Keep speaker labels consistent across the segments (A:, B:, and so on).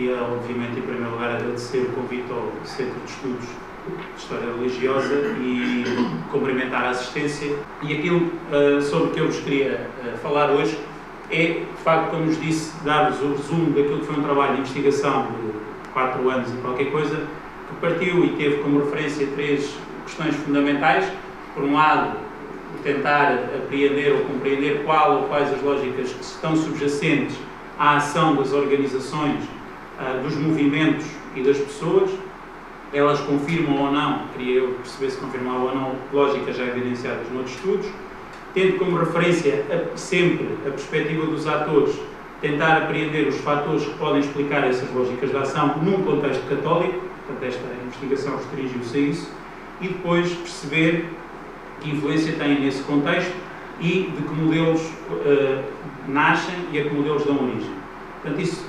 A: queria, obviamente, em primeiro lugar, agradecer o convite ao Centro de Estudos de História Religiosa e cumprimentar a assistência. E aquilo sobre o que eu vos queria falar hoje é, de facto, como vos disse, dar-vos o resumo daquilo que foi um trabalho de investigação de 4 anos e qualquer coisa, que partiu e teve como referência 3 questões fundamentais. Por um lado, tentar apreender ou compreender qual ou quais as lógicas que estão subjacentes à ação das organizações, dos movimentos e das pessoas. Elas confirmam ou não, queria eu perceber se confirmavam ou não, lógicas já evidenciadas noutros estudos, tendo como referência sempre a perspectiva dos atores, tentar apreender os fatores que podem explicar essas lógicas de ação num contexto católico, portanto esta investigação restringiu-se a isso, e depois perceber que influência têm nesse contexto e de que modelos nascem e a que modelos dão origem. Portanto, isso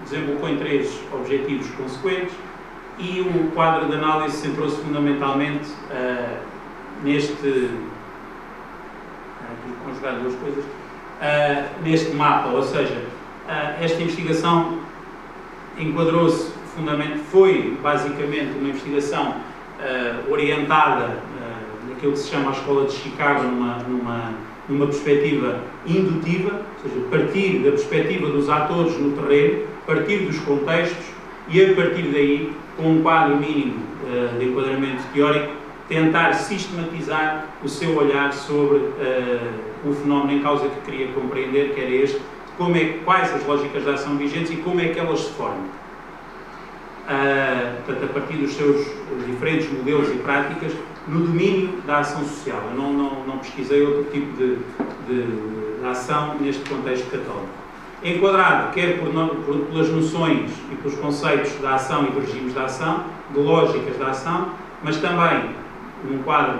A: desembocou em 3 objetivos consequentes e o quadro de análise centrou-se fundamentalmente neste... aqui conjugar 2 coisas. Neste mapa, ou seja, esta investigação enquadrou-se fundamentalmente, foi basicamente uma investigação orientada naquilo que se chama a Escola de Chicago, numa perspectiva indutiva, ou seja, partir da perspectiva dos atores no terreno, partir dos contextos e, a partir daí, com um quadro mínimo de enquadramento teórico, tentar sistematizar o seu olhar sobre o fenómeno em causa que queria compreender, que era este, quais as lógicas de ação vigentes e como é que elas se formam. Portanto, a partir dos seus diferentes modelos e práticas no domínio da ação social. Eu não pesquisei outro tipo de ação neste contexto católico. Enquadrado quer pelas noções e pelos conceitos da ação e dos regimes da ação, de lógicas da ação, mas também num quadro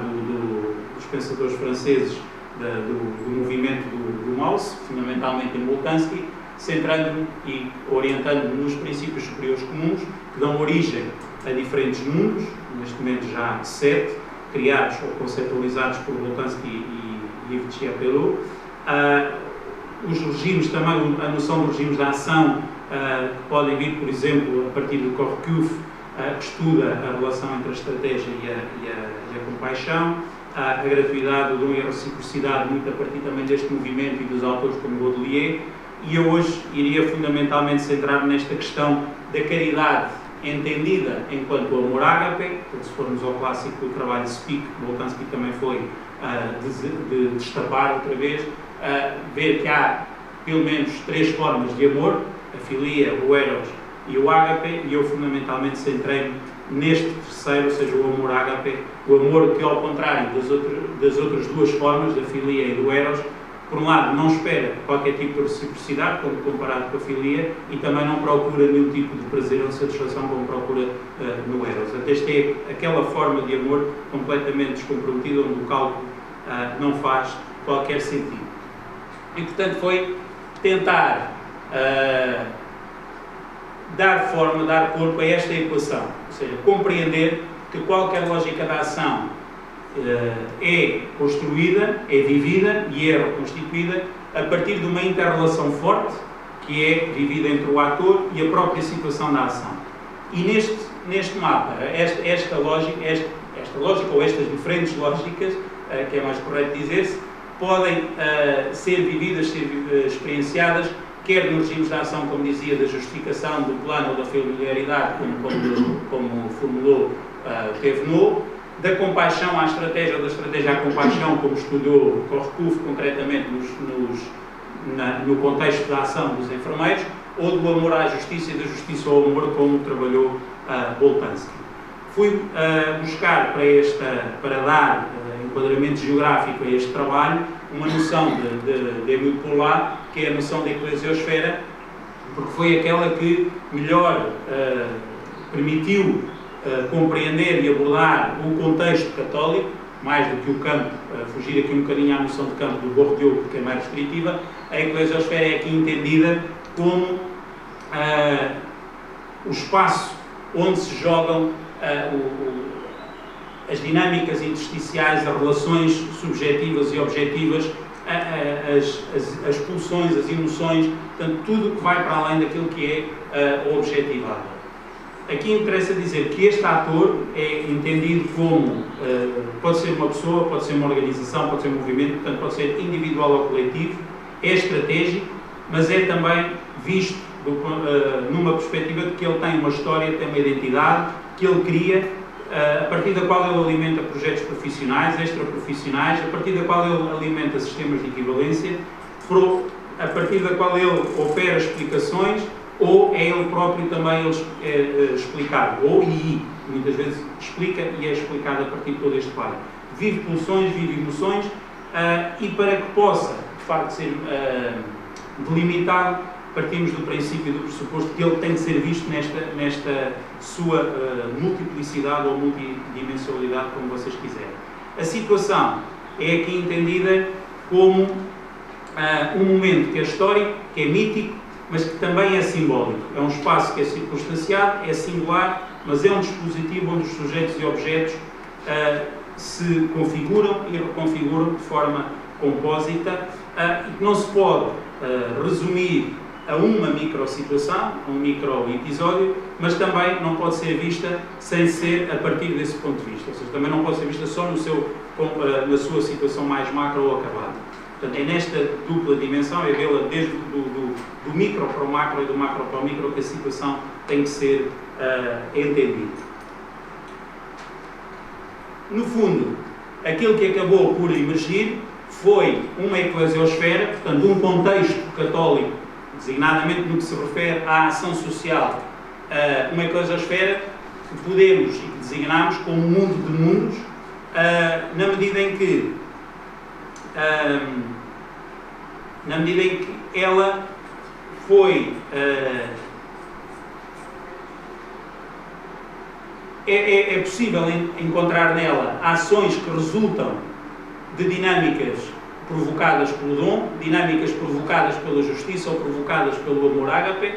A: dos pensadores franceses do movimento do Mauss, fundamentalmente em Boltanski, centrando-me e orientando-me nos princípios superiores comuns que dão origem a diferentes mundos, neste momento já 7, criados ou conceptualizados por Boltanski e Yves Chiapelot. Os regimes também, a noção dos regimes de ação, que podem vir, por exemplo, a partir do Corcuff, que estuda a relação entre a estratégia e a compaixão, a gratuidade, o dom e a reciprocidade, muito a partir também deste movimento e dos autores como Baudelaire. E eu hoje iria fundamentalmente centrar-me nesta questão da caridade entendida enquanto amor ágape, porque se formos ao clássico do trabalho de Spik, Boltanski também foi de destapar outra vez, ver que há pelo menos 3 formas de amor, a filia, o eros e o ágape, e eu fundamentalmente centrei-me neste terceiro, ou seja, o amor ágape, o amor que, ao contrário das outras 2 formas, da filia e do eros, por um lado, não espera qualquer tipo de reciprocidade, quando comparado com a filia, e também não procura nenhum tipo de prazer ou de satisfação como procura no eros. Até esta é aquela forma de amor completamente descomprometida, onde o cálculo não faz qualquer sentido. E, portanto, foi tentar dar forma, dar corpo a esta equação, ou seja, compreender que qualquer lógica da ação é construída, é vivida e é reconstituída a partir de uma inter-relação forte que é vivida entre o ator e a própria situação da ação. E neste mapa, esta lógica ou estas diferentes lógicas, que é mais correto dizer-se, podem ser vividas, ser experienciadas, quer nos regimes de ação, como dizia, da justificação, do plano ou da familiaridade, como formulou Thévenot, da compaixão à estratégia ou da estratégia à compaixão, como estudou Corcuff concretamente no contexto da ação dos enfermeiros, ou do amor à justiça e da justiça ao amor, como trabalhou Boltanski. Fui buscar para dar enquadramento geográfico a este trabalho uma noção de Émile Zola, que é a noção da eclesiosfera, porque foi aquela que melhor permitiu compreender e abordar o contexto católico, mais do que o campo, fugir aqui um bocadinho à noção de campo do Bourdieu, porque é mais restritiva. A eclesiosfera é aqui entendida como o espaço onde se jogam as dinâmicas intersticiais, as relações subjetivas e objetivas as pulsões, as emoções, portanto, tudo que vai para além daquilo que é objetivável. Aqui interessa dizer que este ator é entendido como, pode ser uma pessoa, pode ser uma organização, pode ser um movimento, portanto pode ser individual ou coletivo, é estratégico, mas é também visto numa perspectiva de que ele tem uma história, tem uma identidade, que ele cria, a partir da qual ele alimenta projetos profissionais, extraprofissionais, a partir da qual ele alimenta sistemas de equivalência, a partir da qual ele opera explicações, ou é ele próprio também explicado, ou muitas vezes explica e é explicado a partir de todo este quadro. Vive pulsões, vive emoções, e para que possa, de facto, ser delimitado, partimos do princípio, do pressuposto que ele tem de ser visto nesta sua multiplicidade ou multidimensionalidade, como vocês quiserem. A situação é aqui entendida como um momento que é histórico, que é mítico, mas que também é simbólico. É um espaço que é circunstanciado, é singular, mas é um dispositivo onde os sujeitos e objetos se configuram e reconfiguram de forma compósita, e que não se pode resumir a uma micro-situação, a um micro-episódio, mas também não pode ser vista sem ser a partir desse ponto de vista. Ou seja, também não pode ser vista só na sua situação mais macro ou acabada. Portanto, é nesta dupla dimensão, é vê-la desde do micro para o macro e do macro para o micro, que a situação tem que ser entendida. No fundo, aquilo que acabou por emergir foi uma eclesiosfera, portanto, um contexto católico, designadamente no que se refere à ação social, uma eclesiosfera que podemos e que designamos como mundo de mundos, na medida em que ela foi é possível encontrar nela ações que resultam de dinâmicas provocadas pelo dom, dinâmicas provocadas pela justiça ou provocadas pelo amor ágape,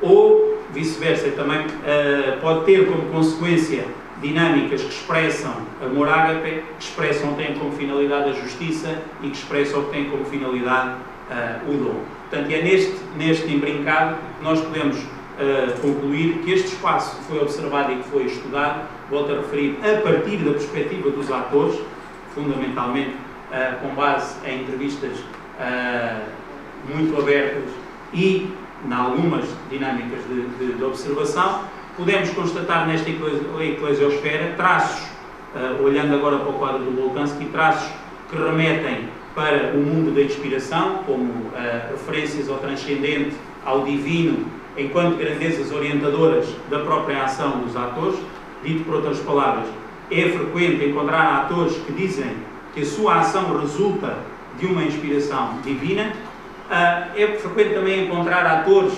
A: ou vice-versa, também pode ter como consequência dinâmicas que expressam amor ágape, que expressam ou têm como finalidade a justiça e que expressam ou têm como finalidade o dom. Portanto, é neste embrincado que nós podemos concluir que este espaço que foi observado e que foi estudado, volto a referir, a partir da perspectiva dos atores, fundamentalmente com base em entrevistas muito abertas e em algumas dinâmicas de observação, podemos constatar nesta eclesiosfera traços, olhando agora para o quadro do Boltanski, traços que remetem para o mundo da inspiração, como referências ao transcendente, ao divino, enquanto grandezas orientadoras da própria ação dos atores. Dito por outras palavras, é frequente encontrar atores que dizem que a sua ação resulta de uma inspiração divina. É frequente também encontrar atores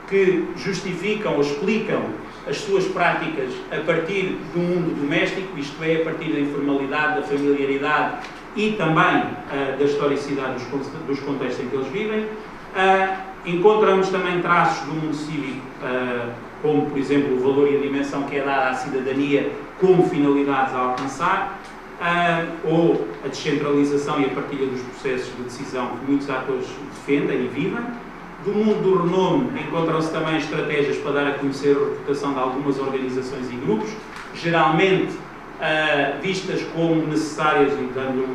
A: que justificam ou explicam as suas práticas a partir do mundo doméstico, isto é, a partir da informalidade, da familiaridade e também da historicidade dos contextos em que eles vivem. Encontramos também traços do mundo cívico, como, por exemplo, o valor e a dimensão que é dada à cidadania como finalidades a alcançar, ou a descentralização e a partilha dos processos de decisão que muitos atores defendem e vivem. Do mundo do renome encontram-se também estratégias para dar a conhecer a reputação de algumas organizações e grupos, geralmente vistas como necessárias e dando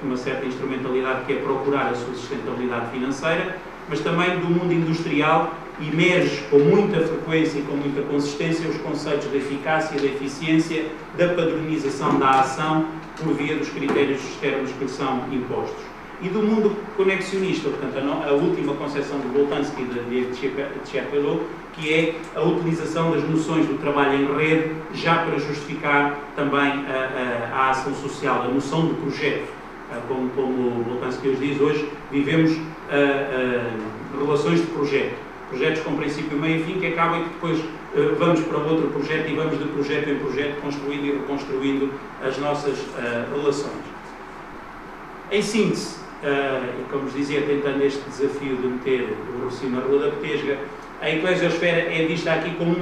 A: uma certa instrumentalidade, que é procurar a sua sustentabilidade financeira, mas também do mundo industrial emerge com muita frequência e com muita consistência os conceitos da eficácia, da eficiência, da padronização da ação por via dos critérios externos que são impostos. E do mundo conexionista, portanto, a última concepção de Boltanski e de Tcherpelot, que é a utilização das noções do trabalho em rede, já para justificar também a ação social, a noção de projeto. Como Boltanski hoje diz, hoje vivemos relações de projeto. Projetos com princípio, meio e fim, que acabam e que depois vamos para outro projeto e vamos de projeto em projeto construindo e reconstruindo as nossas relações. Em síntese, e como vos dizia, tentando este desafio de meter o Rocio na Rua da Petesga, a eclesiosfera é vista aqui como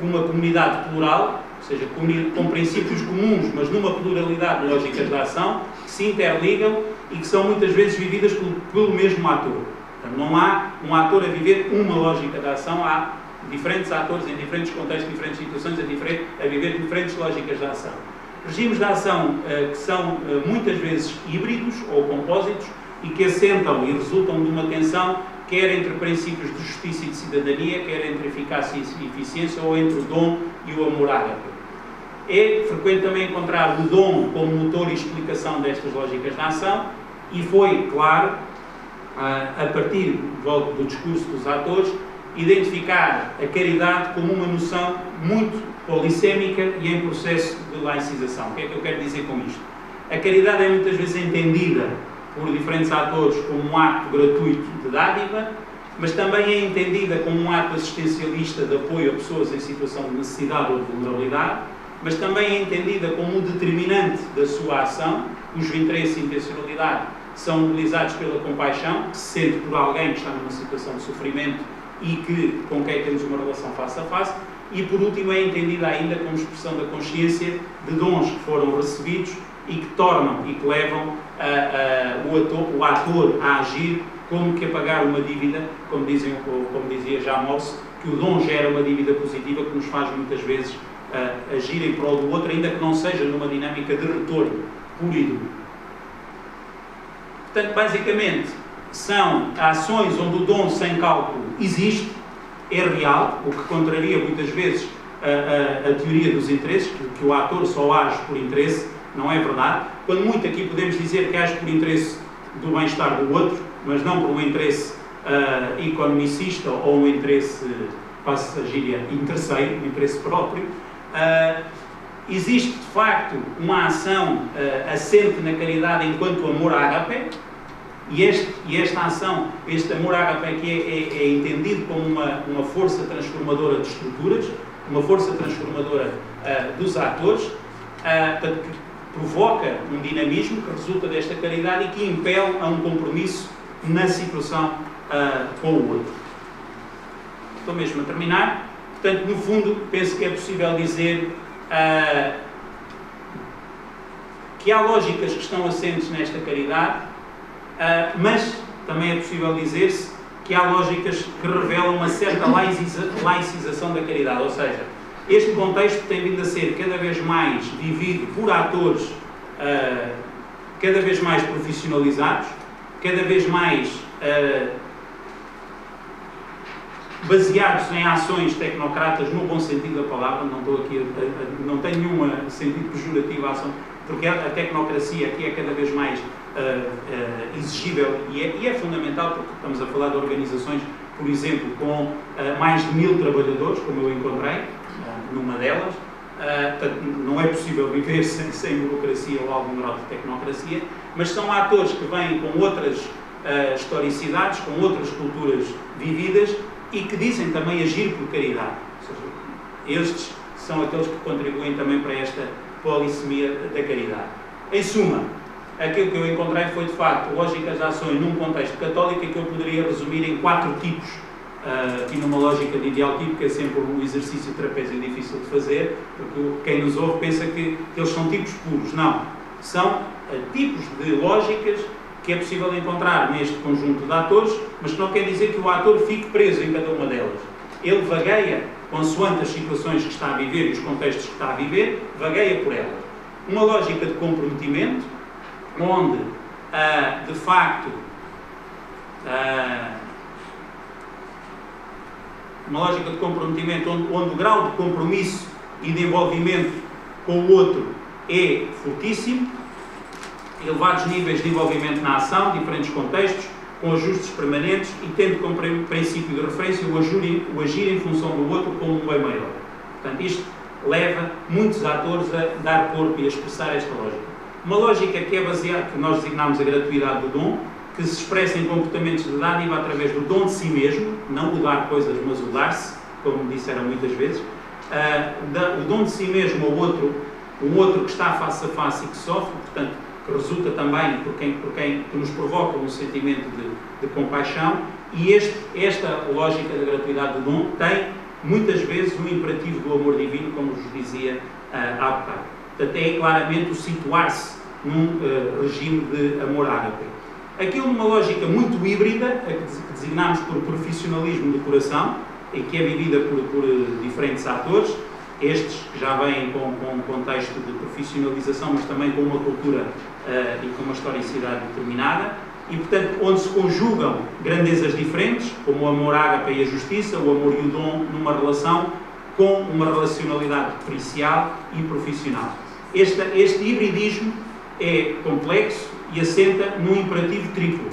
A: uma comunidade plural, seja, com princípios comuns, mas numa pluralidade de lógicas de ação, que se interligam e que são muitas vezes vividas pelo mesmo ator. Portanto, não há um ator a viver uma lógica de ação, há diferentes atores em diferentes contextos, diferentes situações, a viver diferentes lógicas de ação. Regimes de ação que são muitas vezes híbridos ou compósitos e que assentam e resultam de uma tensão quer entre princípios de justiça e de cidadania, quer entre eficácia e eficiência, ou entre o dom e o amor ágape. É frequente também encontrar o dom como motor e explicação destas lógicas de ação, e foi, claro, a partir do discurso dos atores, identificar a caridade como uma noção muito polissémica e em processo de laicização. O que é que eu quero dizer com isto? A caridade é muitas vezes entendida por diferentes atores como um ato gratuito de dádiva, mas também é entendida como um ato assistencialista de apoio a pessoas em situação de necessidade ou de vulnerabilidade, mas também é entendida como um determinante da sua ação, cujo interesse e intencionalidade são mobilizados pela compaixão, que se sente por alguém que está numa situação de sofrimento e com quem temos uma relação face a face, e por último é entendida ainda como expressão da consciência de dons que foram recebidos e que tornam e que levam o ator a agir como que a pagar uma dívida, como dizia já Morse, que o dom gera uma dívida positiva que nos faz muitas vezes agir em prol do outro, ainda que não seja numa dinâmica de retorno puro e duro. Portanto, basicamente, são ações onde o dom sem cálculo existe, é real, o que contraria muitas vezes a teoria dos interesses, que o ator só age por interesse. Não é verdade. Quando muito aqui podemos dizer que age por interesse do bem-estar do outro, mas não por um interesse economicista ou um interesse, passa a gíria, interesseiro, um interesse próprio. Existe, de facto, uma ação assente na caridade enquanto amor ágape, e esta ação, este amor ágape aqui é entendido como uma força transformadora de estruturas, uma força transformadora dos atores, que provoca um dinamismo que resulta desta caridade e que impele a um compromisso na situação com o outro. Estou mesmo a terminar. Portanto, no fundo, penso que é possível dizer que há lógicas que estão assentes nesta caridade, mas também é possível dizer-se que há lógicas que revelam uma certa laicização da caridade, ou seja, este contexto tem vindo a ser cada vez mais vivido por atores cada vez mais profissionalizados, cada vez mais baseados em ações tecnocratas no bom sentido da palavra. Não estou aqui não tenho nenhum sentido pejorativo à ação, porque a tecnocracia aqui é cada vez mais exigível e é fundamental, porque estamos a falar de organizações, por exemplo, com mais de 1000 trabalhadores, como eu encontrei numa delas. Portanto, não é possível viver sem burocracia ou algum grau de tecnocracia, mas são atores que vêm com outras historicidades, com outras culturas vividas e que dizem também agir por caridade. Ou seja, estes são aqueles que contribuem também para esta polissemia da caridade. Em suma, aquilo que eu encontrei foi, de facto, lógicas de ações num contexto católico que eu poderia resumir em 4 tipos. Aqui numa lógica de ideal tipo, que é sempre um exercício trapézio difícil de fazer, porque quem nos ouve pensa que eles são tipos puros. Não. São tipos de lógicas que é possível encontrar neste conjunto de atores, mas que não quer dizer que o ator fique preso em cada uma delas. Ele vagueia, consoante as situações que está a viver e os contextos que está a viver, vagueia por elas. Uma lógica de comprometimento, onde, de facto, uma lógica de comprometimento onde o grau de compromisso e de envolvimento com o outro é fortíssimo, elevados níveis de envolvimento na ação, diferentes contextos, com ajustes permanentes e tendo como princípio de referência o agir em função do outro como um bem maior. Portanto, isto leva muitos atores a dar corpo e a expressar esta lógica. Uma lógica que é baseada, que nós designamos a gratuidade do dom, que se expressa em comportamentos de dádiva através do dom de si mesmo, não o dar coisas, mas o dar-se, como disseram muitas vezes, o dom de si mesmo ao outro, o outro que está face a face e que sofre, portanto, que resulta também por quem que nos provoca um sentimento de compaixão, e esta lógica da gratuidade do dom tem muitas vezes um imperativo do amor divino, como vos dizia há bocado. Portanto, é claramente o situar-se num regime de amor ágape. Aquilo numa lógica muito híbrida, que designamos por profissionalismo do coração, e que é vivida por diferentes atores, estes que já vêm com um contexto de profissionalização, mas também com uma cultura e com uma historicidade determinada, e, portanto, onde se conjugam grandezas diferentes, como o amor ágape e a justiça, o amor e o dom, numa relação com uma relacionalidade pericial e profissional. Este hibridismo é complexo e assenta num imperativo triplo,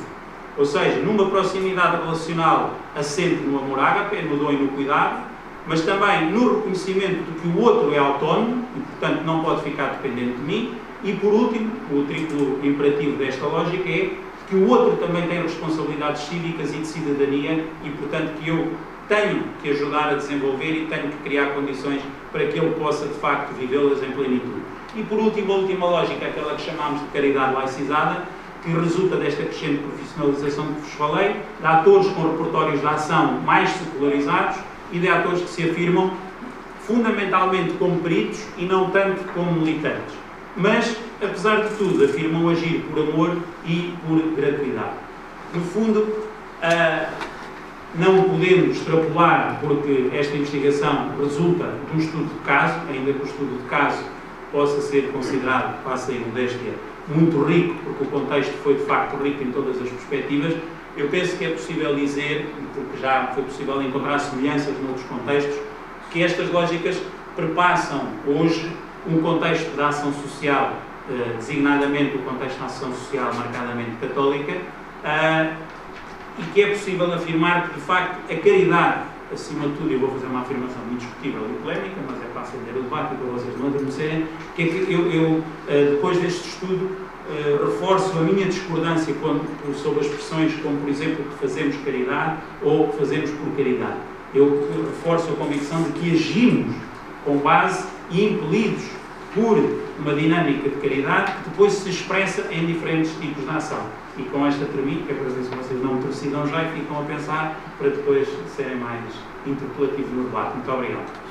A: ou seja, numa proximidade relacional assente no amor ágape, no dom e no cuidado, mas também no reconhecimento de que o outro é autónomo e, portanto, não pode ficar dependente de mim, e, por último, o triplo imperativo desta lógica é que o outro também tem responsabilidades cívicas e de cidadania e, portanto, que eu tenho que ajudar a desenvolver e tenho que criar condições para que ele possa, de facto, vivê-las em plenitude. E, por último, a última lógica, aquela que chamamos de caridade laicizada, que resulta desta crescente profissionalização que vos falei, de atores com repertórios de ação mais secularizados e de atores que se afirmam fundamentalmente como peritos e não tanto como militantes. Mas, apesar de tudo, afirmam agir por amor e por gratuidade. No fundo, não podendo extrapolar, porque esta investigação resulta de um estudo de caso, ainda que o estudo de caso possa ser considerado, passa a modéstia, muito rico, porque o contexto foi de facto rico em todas as perspectivas, eu penso que é possível dizer, porque já foi possível encontrar semelhanças noutros contextos, que estas lógicas perpassam hoje um contexto de ação social, designadamente o contexto de ação social marcadamente católica, e que é possível afirmar que, de facto, a caridade, acima de tudo, eu vou fazer uma afirmação muito discutível e polémica, mas é para acender o debate e para vocês não adormecerem, que é que eu depois deste estudo, reforço a minha discordância sobre as expressões como, por exemplo, que fazemos caridade ou que fazemos por caridade. Eu reforço a convicção de que agimos com base e impelidos por uma dinâmica de caridade que depois se expressa em diferentes tipos de ação. E com esta termino, que é para ver se vocês não me torcidam já e ficam a pensar para depois serem mais interpelativos no debate. Muito obrigado.